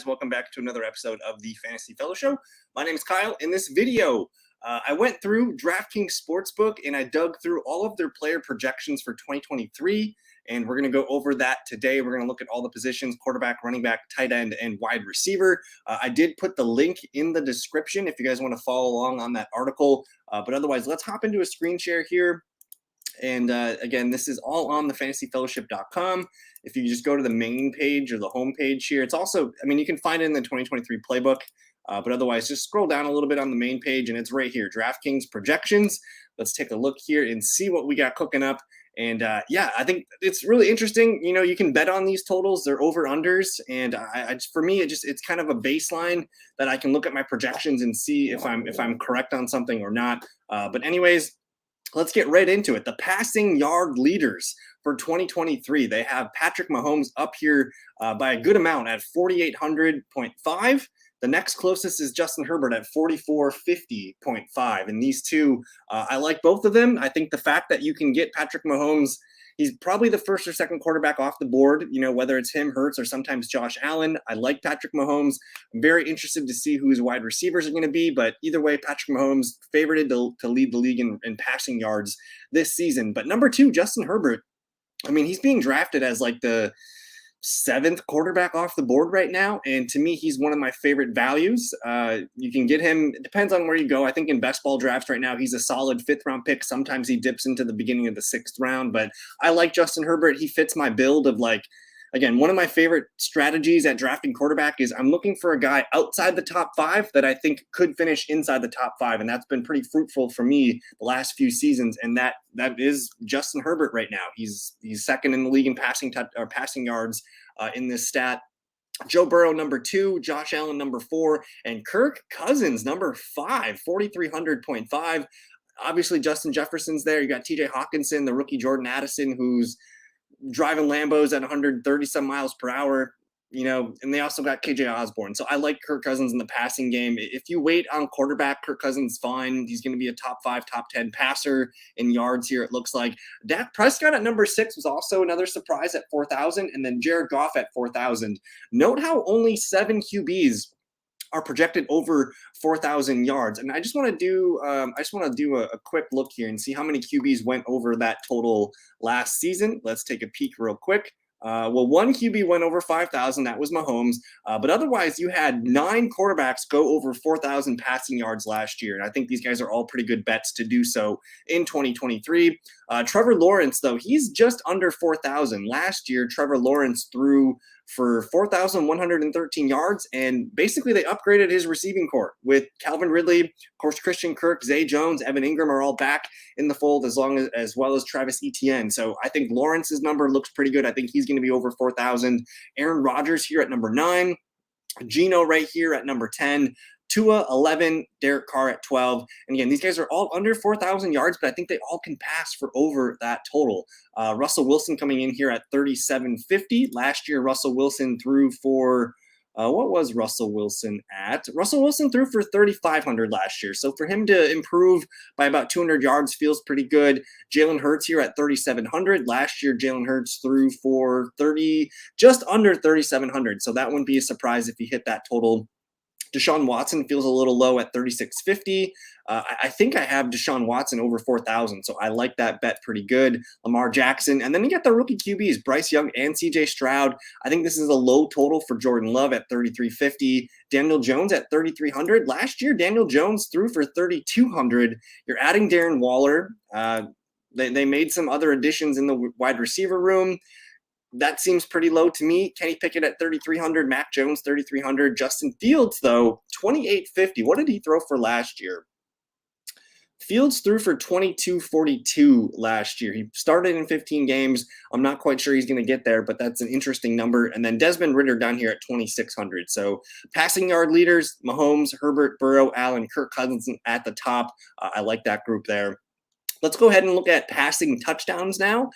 guys? Welcome back to another episode of the Fantasy Fellow Show. My name is Kyle. In this video, I went through DraftKings Sportsbook and I dug through all of their player projections for 2023, and we're going to go over that today. We're going to look at all the positions: quarterback, running back, tight end, and wide receiver. I did put the link in the description if you guys want to follow along on that article, but otherwise, let's hop into a screen share here. And again, this is all on the fantasyfellowship.com. If you just go to the main page or the home page here, it's also, you can find it in the 2023 playbook, but otherwise just scroll down a little bit on the main page and it's right here, DraftKings projections. Let's take a look here and see what we got cooking up. And I think it's really interesting. You know, you can bet on these totals. They're over-unders. And for me, it's kind of a baseline that I can look at my projections and see if I'm correct on something or not. But anyways, let's get right into it. The passing yard leaders for 2023. They have Patrick Mahomes up here by a good amount at 4,800.5. The next closest is Justin Herbert at 4,450.5. And these two, I like both of them. I think the fact that you can get Patrick Mahomes, he's probably the first or second quarterback off the board, you know, whether it's him, Hurts, or sometimes Josh Allen. I like Patrick Mahomes. I'm very interested to see who his wide receivers are going to be, but either way, Patrick Mahomes favorited to lead the league in passing yards this season. But number two, Justin Herbert, he's being drafted as like the seventh quarterback off the board right now, and to me, he's one of my favorite values. You can get him, it depends on where you go. I think in best ball drafts right now, he's a solid fifth round pick. Sometimes he dips into the beginning of the sixth round, but I like Justin Herbert. He fits my build of one of my favorite strategies at drafting quarterback is I'm looking for a guy outside the top five that I think could finish inside the top five. And that's been pretty fruitful for me the last few seasons. And that is Justin Herbert right now. He's second in the league in passing yards in this stat. Joe Burrow, number two, Josh Allen, number four, and Kirk Cousins, number 5, 4,300.5. Obviously, Justin Jefferson's there. You got TJ Hawkinson, the rookie Jordan Addison, who's driving Lambos at 130 some miles per hour, and they also got KJ Osborne. So I like Kirk Cousins in the passing game. If you wait on quarterback, Kirk Cousins, fine. He's going to be a top 5, top 10 passer in yards here, it looks like. Dak Prescott at number 6 was also another surprise at 4,000, and then Jared Goff at 4,000. Note how only 7 QBs are projected over 4,000 yards. And I just want to do a quick look here and see how many QBs went over that total last season. Let's take a peek real quick. One QB went over 5,000. That was Mahomes. But otherwise, you had 9 quarterbacks go over 4,000 passing yards last year. And I think these guys are all pretty good bets to do so in 2023. Trevor Lawrence, though, he's just under 4,000. Last year, Trevor Lawrence threw for 4,113 yards, and basically they upgraded his receiving corps with Calvin Ridley, of course, Christian Kirk, Zay Jones, Evan Ingram are all back in the fold as well as Travis Etienne. So I think Lawrence's number looks pretty good. I think he's going to be over 4,000. Aaron Rodgers here at number 9, Geno right here at number 10. Tua, 11, Derek Carr at 12. And again, these guys are all under 4,000 yards, but I think they all can pass for over that total. Russell Wilson coming in here at 3,750. Last year, Russell Wilson threw for, what was Russell Wilson at? Russell Wilson threw for 3,500 last year. So for him to improve by about 200 yards feels pretty good. Jalen Hurts here at 3,700. Last year, Jalen Hurts threw for just under 3,700. So that wouldn't be a surprise if he hit that total. Deshaun Watson feels a little low at 3,650. I think I have Deshaun Watson over 4,000, so I like that bet pretty good. Lamar Jackson, and then you got the rookie QBs, Bryce Young and CJ Stroud. I think this is a low total for Jordan Love at 3,350. Daniel Jones at 3,300. Last year, Daniel Jones threw for 3,200. You're adding Darren Waller. They made some other additions in the wide receiver room. That seems pretty low to me. Kenny Pickett at 3,300, Mac Jones 3,300, Justin Fields though 2,850. What did he throw for last year? Fields threw for 2,242 last year. He started in 15 games. I'm not quite sure he's going to get there, but that's an interesting number. And then Desmond Ridder down here at 2,600. So passing yard leaders: Mahomes, Herbert, Burrow, Allen, Kirk Cousins at the top. I like that group there. Let's go ahead and look at passing touchdowns now.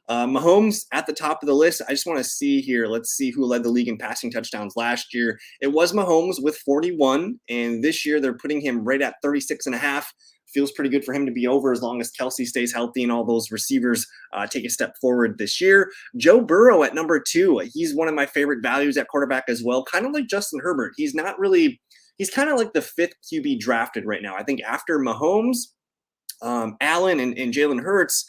Mahomes at the top of the list. I just want to see here. Let's see who led the league in passing touchdowns last year. It was Mahomes with 41, and this year they're putting him right at 36 and a half. Feels pretty good for him to be over as long as Kelsey stays healthy and all those receivers take a step forward this year. Joe Burrow at number 2. He's one of my favorite values at quarterback as well. Kind of like Justin Herbert. He's kind of like the 5th QB drafted right now. I think after Mahomes, Allen, and Jalen Hurts,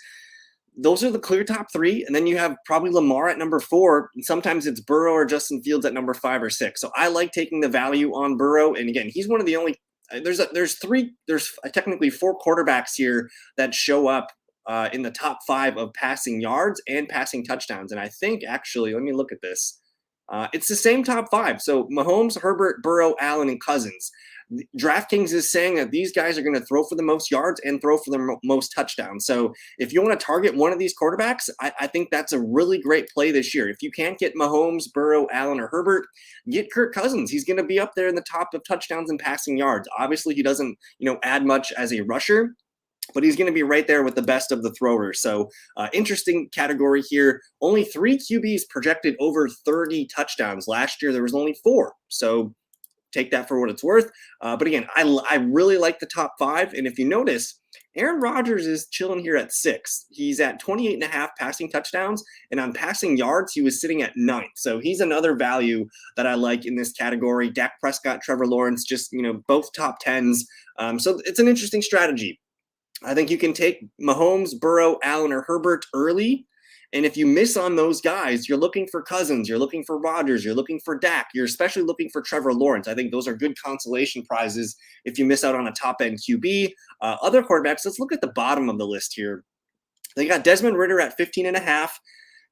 those are the clear top 3. And then you have probably Lamar at number 4. And sometimes it's Burrow or Justin Fields at number 5 or 6. So I like taking the value on Burrow. And again, he's one of the only, there's technically 4 quarterbacks here that show up in the top 5 of passing yards and passing touchdowns. And I think actually, let me look at this. It's the same top 5. So Mahomes, Herbert, Burrow, Allen, and Cousins. DraftKings is saying that these guys are going to throw for the most yards and throw for the most touchdowns. So if you want to target one of these quarterbacks, I think that's a really great play this year. If you can't get Mahomes, Burrow, Allen, or Herbert, get Kirk Cousins. He's going to be up there in the top of touchdowns and passing yards. Obviously, he doesn't, add much as a rusher, but he's going to be right there with the best of the throwers. So interesting category here. Only 3 QBs projected over 30 touchdowns. Last year, there was only 4. So take that for what it's worth. But again, I really like the top 5. And if you notice, Aaron Rodgers is chilling here at 6. He's at 28.5 passing touchdowns. And on passing yards, he was sitting at 9th. So he's another value that I like in this category. Dak Prescott, Trevor Lawrence, just, both top 10s. So it's an interesting strategy. I think you can take Mahomes, Burrow, Allen, or Herbert early. And if you miss on those guys, you're looking for Cousins, you're looking for Rodgers, you're looking for Dak, you're especially looking for Trevor Lawrence. I think those are good consolation prizes if you miss out on a top-end QB. Other quarterbacks, let's look at the bottom of the list here. They got Desmond Ridder at 15.5.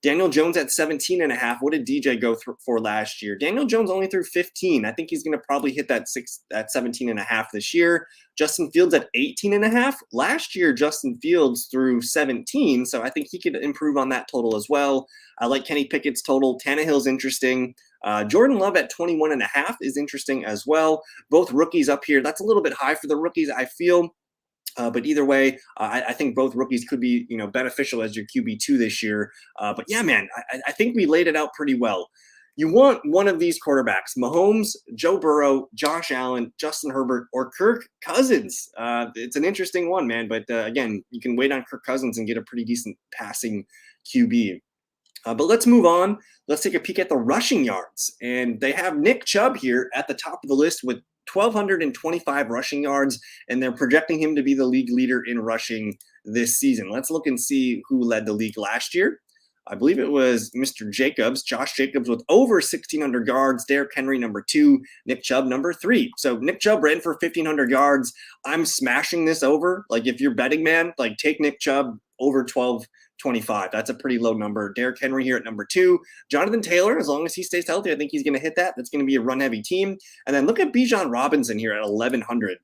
Daniel Jones at 17.5. What did DJ go for last year? Daniel Jones only threw 15. I think he's going to probably hit that 17.5 this year. Justin Fields at 18.5. Last year, Justin Fields threw 17, so I think he could improve on that total as well. I like Kenny Pickett's total. Tannehill's interesting. Jordan Love at 21.5 is interesting as well. Both rookies up here. That's a little bit high for the rookies, I feel. But either way, I think both rookies could be, beneficial as your QB2 this year. But yeah, man, I think we laid it out pretty well. You want one of these quarterbacks: Mahomes, Joe Burrow, Josh Allen, Justin Herbert, or Kirk Cousins. It's an interesting one, man. But again, you can wait on Kirk Cousins and get a pretty decent passing QB. But let's move on. Let's take a peek at the rushing yards. And they have Nick Chubb here at the top of the list with 1,225 rushing yards, and they're projecting him to be the league leader in rushing this season. Let's look and see who led the league last year. I believe it was Mr. Jacobs, Josh Jacobs, with over 1,600 yards. Derrick Henry, number 2. Nick Chubb, number 3. So Nick Chubb ran for 1,500 yards. I'm smashing this over. Like, if you're betting, man, like, take Nick Chubb over 1,225. That's a pretty low number. Derrick Henry here at number 2. Jonathan Taylor, as long as he stays healthy, I think he's going to hit that. That's going to be a run-heavy team. And then look at Bijan Robinson here at 1,100.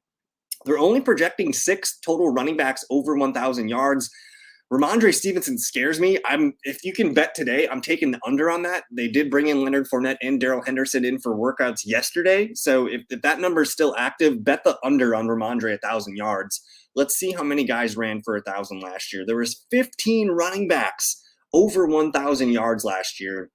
They're only projecting 6 total running backs over 1,000 yards. Ramondre Stevenson scares me. If you can bet today, I'm taking the under on that. They did bring in Leonard Fournette and Darrell Henderson in for workouts yesterday. So if that number is still active, bet the under on Ramondre 1,000 yards. Let's see how many guys ran for 1,000 last year. There was 15 running backs over 1,000 yards last year,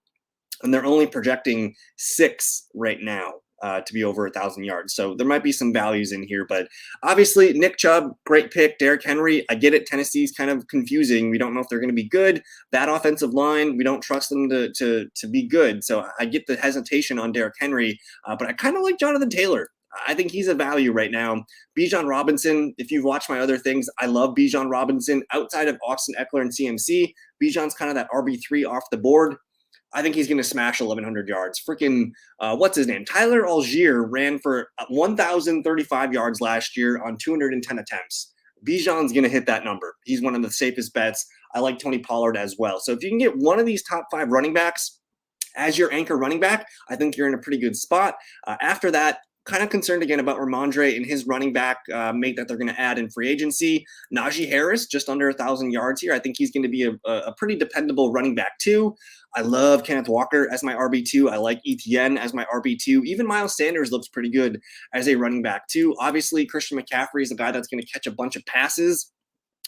and they're only projecting 6 right now to be over 1,000 yards. So there might be some values in here, but obviously Nick Chubb, great pick. Derrick Henry, I get it. Tennessee's kind of confusing. We don't know if they're going to be good. That offensive line, we don't trust them to be good. So I get the hesitation on Derrick Henry, but I kind of like Jonathan Taylor. I think he's a value right now. Bijan Robinson, if you've watched my other things, I love Bijan Robinson. Outside of Austin Eckler and CMC, Bijan's kind of that RB3 off the board. I think he's going to smash 1,100 yards. Freaking, what's his name? Tyler Algier ran for 1,035 yards last year on 210 attempts. Bijan's going to hit that number. He's one of the safest bets. I like Tony Pollard as well. So if you can get one of these top 5 running backs as your anchor running back, I think you're in a pretty good spot. After that, kind of concerned again about Ramondre and his running back mate that they're going to add in free agency. Najee Harris, just under 1,000 yards here. I think he's going to be a pretty dependable running back too. I love Kenneth Walker as my RB2. I like Etienne as my RB2. Even Miles Sanders looks pretty good as a running back too. Obviously, Christian McCaffrey is a guy that's going to catch a bunch of passes.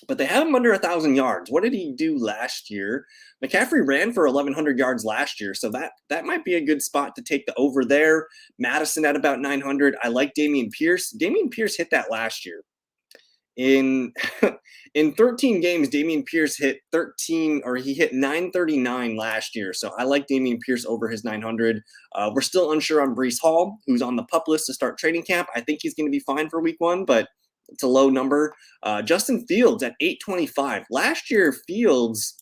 but they have him under 1,000 yards. What did he do last year? McCaffrey ran for 1,100 yards last year, so that might be a good spot to take the over there. Madison at about 900. I like Dameon Pierce. Dameon Pierce hit that last year. In in 13 games, Dameon Pierce hit 13, or he hit 939 last year. So I like Dameon Pierce over his 900. We're still unsure on Breece Hall, who's on the pup list to start training camp. I think he's going to be fine for week 1, but it's a low number. Justin Fields at 825. Last year, Fields,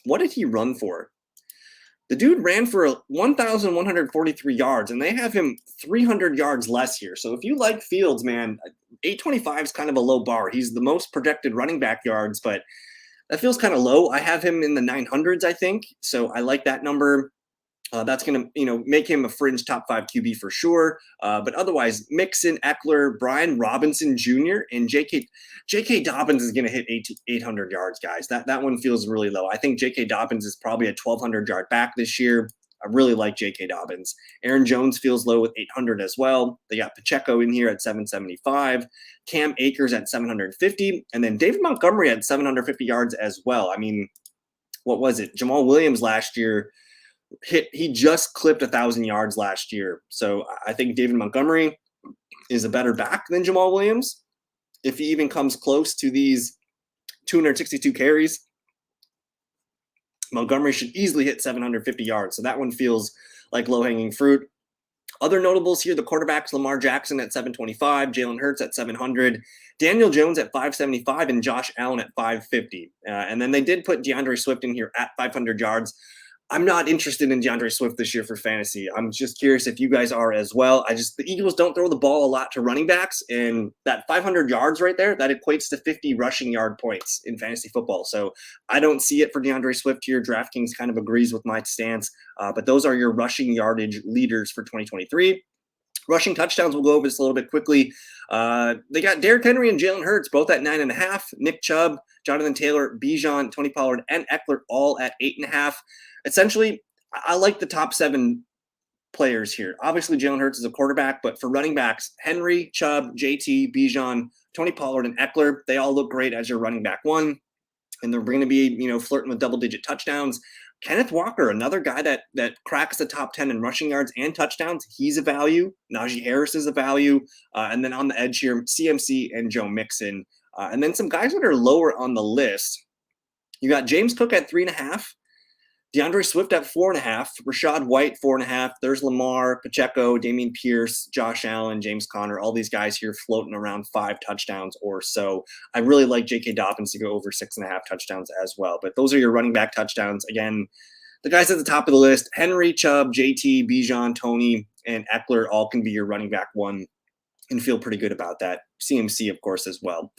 what did he run for? The dude ran for 1,143 yards, and they have him 300 yards less here. So if you like Fields, man, 825 is kind of a low bar. He's the most projected running back yards, but that feels kind of low. I have him in the 900s, I think. So I like that number. That's going to, make him a fringe top 5 QB for sure. But otherwise, Mixon, Eckler, Brian Robinson Jr., and J.K. Dobbins is going to hit 800 yards, guys. That one feels really low. I think J.K. Dobbins is probably a 1,200 yard back this year. I really like J.K. Dobbins. Aaron Jones feels low with 800 as well. They got Pacheco in here at 775, Cam Akers at 750, and then David Montgomery at 750 yards as well. I mean, what was it? Jamal Williams last year he just clipped 1,000 yards last year. So I think David Montgomery is a better back than Jamal Williams. If he even comes close to these 262 carries, Montgomery should easily hit 750 yards. So that one feels like low-hanging fruit. Other notables here, the quarterbacks, Lamar Jackson at 725, Jalen Hurts at 700, Daniel Jones at 575, and Josh Allen at 550. And then they did put DeAndre Swift in here at 500 yards. I'm not interested in DeAndre Swift this year for fantasy. I'm just curious if you guys are as well. The Eagles don't throw the ball a lot to running backs, and that 500 yards right there, that equates to 50 rushing yard points in fantasy football. So I don't see it for DeAndre Swift here. DraftKings kind of agrees with my stance, but those are your rushing yardage leaders for 2023. Rushing touchdowns, we'll go over this a little bit quickly. They got Derrick Henry and Jalen Hurts both at 9.5. Nick Chubb, Jonathan Taylor, Bijan, Tony Pollard, and Eckler all at 8.5. Essentially, I like the top 7 players here. Obviously, Jalen Hurts is a quarterback, but for running backs, Henry, Chubb, JT, Bijan, Tony Pollard, and Eckler, they all look great as your running back 1. And they're going to be, flirting with double-digit touchdowns. Kenneth Walker, another guy that cracks the top 10 in rushing yards and touchdowns. He's a value. Najee Harris is a value. And then on the edge here, CMC and Joe Mixon. And then some guys that are lower on the list. You got James Cook at 3.5. DeAndre Swift at 4.5, Rachaad White 4.5. There's Lamar, Pacheco, Dameon Pierce, Josh Allen, James Conner, all these guys here floating around 5 touchdowns or so. I really like J.K. Dobbins to go over 6.5 touchdowns as well. But those are your running back touchdowns. Again, the guys at the top of the list, Henry, Chubb, JT, Bijan, Tony, and Eckler all can be your running back 1 and feel pretty good about that. CMC, of course, as well.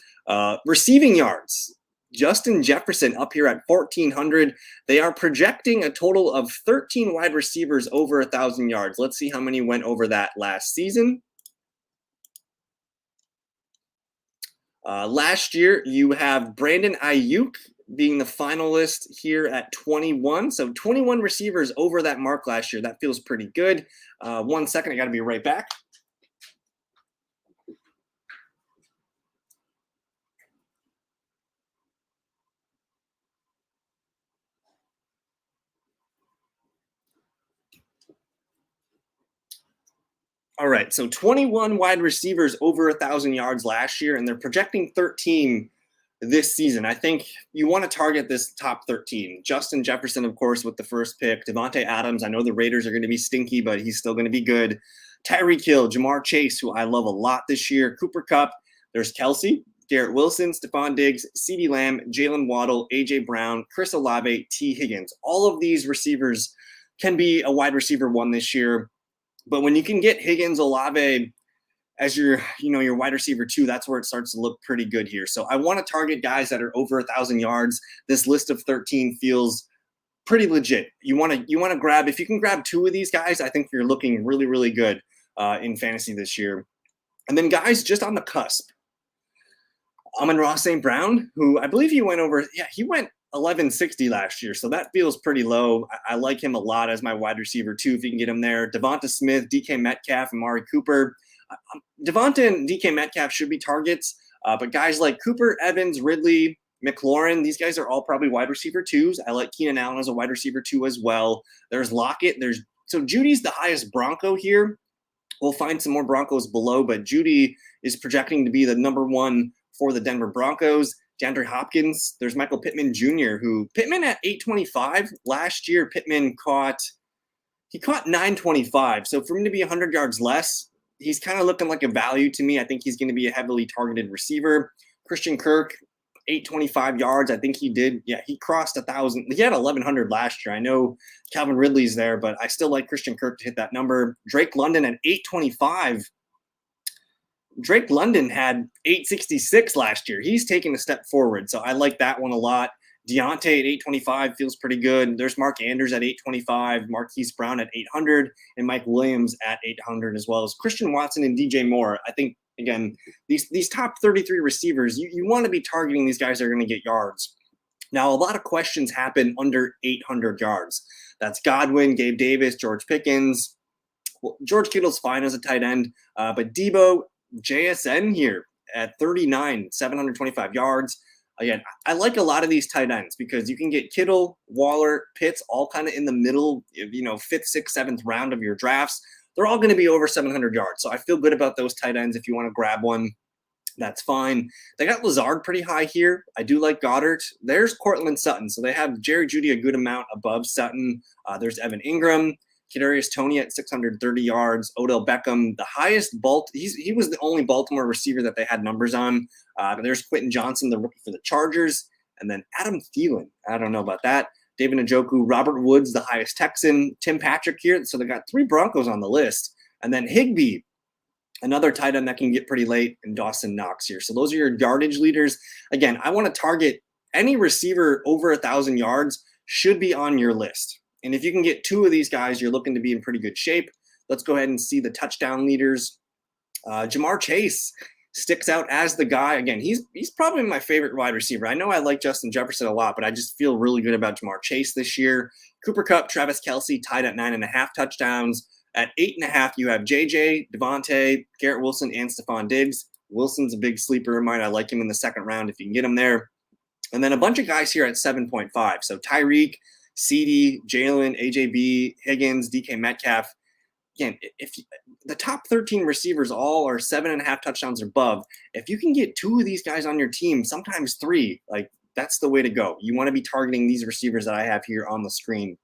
Receiving yards. Justin Jefferson up here at 1,400. They are projecting a total of 13 wide receivers over 1,000 yards. Let's see how many went over that last season. Last year, you have Brandon Ayuk being the finalist here at 21. So 21 receivers over that mark last year. That feels pretty good. 1 second, I got to be right back. All right, so 21 wide receivers over 1,000 yards last year, and they're projecting 13 this season. I think you want to target this top 13. Justin Jefferson, of course, with the first pick. Devontae Adams, I know the Raiders are going to be stinky, but he's still going to be good. Tyreek Hill, Jamar Chase, who I love a lot this year. Cooper Kupp, there's Kelsey, Garrett Wilson, Stephon Diggs, CeeDee Lamb, Jalen Waddle, A.J. Brown, Chris Olave, T. Higgins. All of these receivers can be a wide receiver 1 this year. But when you can get Higgins, Olave as your wide receiver 2, that's where it starts to look pretty good here. So I want to target guys that are over 1,000 yards. This list of 13 feels pretty legit. You want to grab, if you can grab 2 of these guys, I think you're looking really, really good in fantasy this year. And then guys just on the cusp. Amon-Ra St. Brown, who I believe he went 1160 last year, so that feels pretty low. I like him a lot as my wide receiver 2 if you can get him there. Devonta Smith, DK Metcalf, and Amari Cooper. Devonta and DK Metcalf should be targets. But guys like Cooper, Evans, Ridley, McLaurin, these guys are all probably wide receiver 2s. I like Keenan Allen as a wide receiver 2 as well. There's Lockett. So Judy's the highest Bronco here. We'll find some more Broncos below, but Judy is projecting to be the number 1 for the Denver Broncos. DeAndre Hopkins. There's Michael Pittman Jr., who Pittman at 825 last year. Pittman caught 925. So for him to be 100 yards less, he's kind of looking like a value to me. I think he's going to be a heavily targeted receiver. Christian Kirk, 825 yards. I think he did. Yeah, he crossed 1,000. He had 1,100 last year. I know Calvin Ridley's there, but I still like Christian Kirk to hit that number. Drake London at 825. Drake London had 866 last year. He's taken a step forward, so I like that one a lot. Deontay at 825 feels pretty good. There's Mark Andrews at 825, Marquise Brown at 800, and Mike Williams at 800, as well as Christian Watson and DJ Moore. I think, again, these top 33 receivers, you want to be targeting these guys that are going to get yards. Now, a lot of questions happen under 800 yards. That's Godwin, Gabe Davis, George Pickens. Well, George Kittle's fine as a tight end, but Debo, JSN here at 39, 725 yards. Again, I like a lot of these tight ends because you can get Kittle, Waller, Pitts all kind of in the middle, 5th, 6th, 7th round of your drafts. They're all going to be over 700 yards. So I feel good about those tight ends. If you want to grab one, that's fine. They got Lazard pretty high here. I do like Goddard. There's Cortland Sutton. So they have Jerry Jeudy a good amount above Sutton. There's Evan Ingram. Kadarius Toney at 630 yards. Odell Beckham, the highest he was the only Baltimore receiver that they had numbers on. There's Quentin Johnson, the rookie for the Chargers. And then Adam Thielen. I don't know about that. David Njoku, Robert Woods, the highest Texan. Tim Patrick here. So they got 3 Broncos on the list. And then Higbee, another tight end that can get pretty late, and Dawson Knox here. So those are your yardage leaders. Again, I want to target any receiver over 1,000 yards should be on your list. And if you can get 2 of these guys, you're looking to be in pretty good shape. Let's go ahead and see the touchdown leaders. Jamar Chase sticks out as the guy. Again, he's probably my favorite wide receiver. I know I like Justin Jefferson a lot, but I just feel really good about Jamar Chase this year. Cooper Kupp, Travis Kelce tied at 9.5 touchdowns. At 8.5, you have JJ, Devontae, Garrett Wilson, and Stephon Diggs. Wilson's a big sleeper of mine. I like him in the 2nd round if you can get him there. And then a bunch of guys here at 7.5. So Tyreek, CD, Jalen, AJB, Higgins, DK Metcalf. Again, if the top 13 receivers all are 7.5 touchdowns or above, if you can get 2 of these guys on your team, sometimes 3, like that's the way to go. You want to be targeting these receivers that I have here on the screen.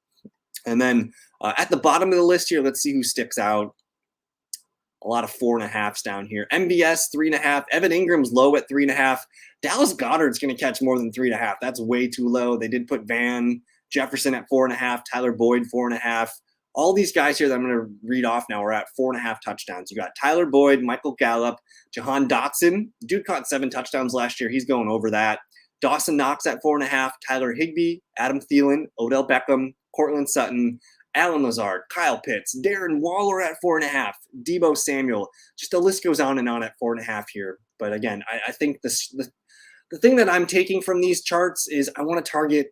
And then at the bottom of the list here, let's see who sticks out. A lot of 4.5s down here. MVS, 3.5. Evan Ingram's low at 3.5. Dallas Goedert's going to catch more than 3.5. That's way too low. They did put Van Jefferson at 4.5. Tyler Boyd, 4.5. All these guys here that I'm going to read off now are at 4.5 touchdowns. You got Tyler Boyd, Michael Gallup, Jahan Dotson. Dude caught 7 touchdowns last year. He's going over that. Dawson Knox at 4.5. Tyler Higbee, Adam Thielen, Odell Beckham, Cortland Sutton, Alan Lazard, Kyle Pitts, Darren Waller at 4.5, Deebo Samuel. Just the list goes on at 4.5 here. But again, I think the thing that I'm taking from these charts is I want to target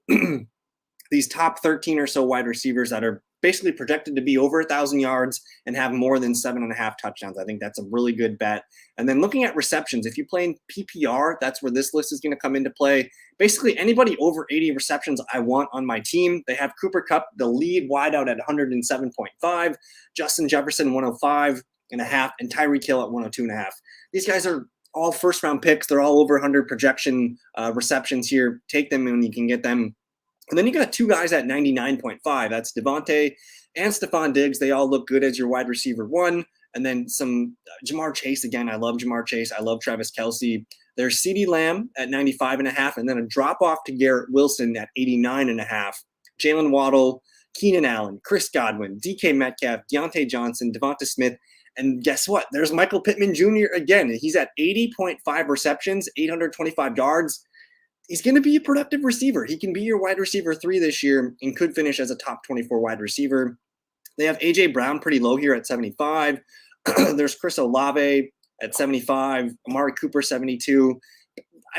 these top 13 or so wide receivers that are basically projected to be over 1,000 yards and have more than 7.5 touchdowns. I think that's a really good bet. And then looking at receptions, if you play in PPR, that's where this list is going to come into play. Basically, anybody over 80 receptions I want on my team. They have Cooper Kupp, the lead wideout at 107.5, Justin Jefferson 105.5, and Tyreek Hill at 102.5. These guys are all first-round picks. They're all over 100 projection receptions here. Take them when you can get them. And then you got 2 guys at 99.5. That's Devontae and Stephon Diggs. They all look good as your wide receiver 1. And then some Jamar Chase. Again, I love Jamar Chase. I love Travis Kelce. There's CeeDee Lamb at 95.5. And then a drop off to Garrett Wilson at 89.5. Jalen Waddle, Keenan Allen, Chris Godwin, DK Metcalf, Deontay Johnson, Devonta Smith. And guess what? There's Michael Pittman Jr. again. He's at 80.5 receptions, 825 yards. He's going to be a productive receiver. He can be your wide receiver 3 this year and could finish as a top 24 wide receiver. They have A.J. Brown pretty low here at 75. There's Chris Olave at 75. Amari Cooper, 72.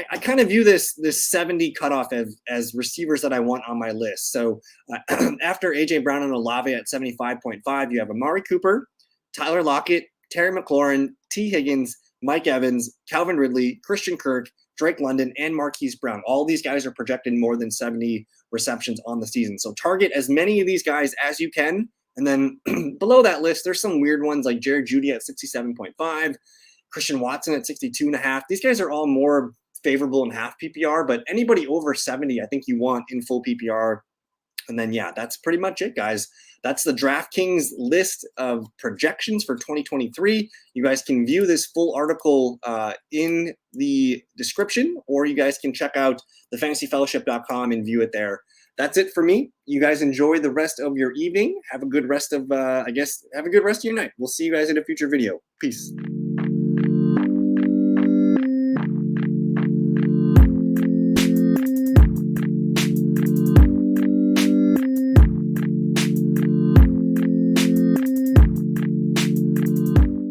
I kind of view this 70 cutoff as receivers that I want on my list. So after A.J. Brown and Olave at 75.5, you have Amari Cooper, Tyler Lockett, Terry McLaurin, T. Higgins, Mike Evans, Calvin Ridley, Christian Kirk, Drake London, and Marquise Brown. All these guys are projected more than 70 receptions on the season. So target as many of these guys as you can. And then below that list, there's some weird ones like Jared Jeudy at 67.5, Christian Watson at 62.5. These guys are all more favorable in half PPR, but anybody over 70, I think you want in full PPR. And then, yeah, that's pretty much it, guys. That's the DraftKings list of projections for 2023. You guys can view this full article in the description, or you guys can check out thefantasyfellowship.com and view it there. That's it for me. You guys enjoy the rest of your evening. Have a good rest of, have a good rest of your night. We'll see you guys in a future video. Peace.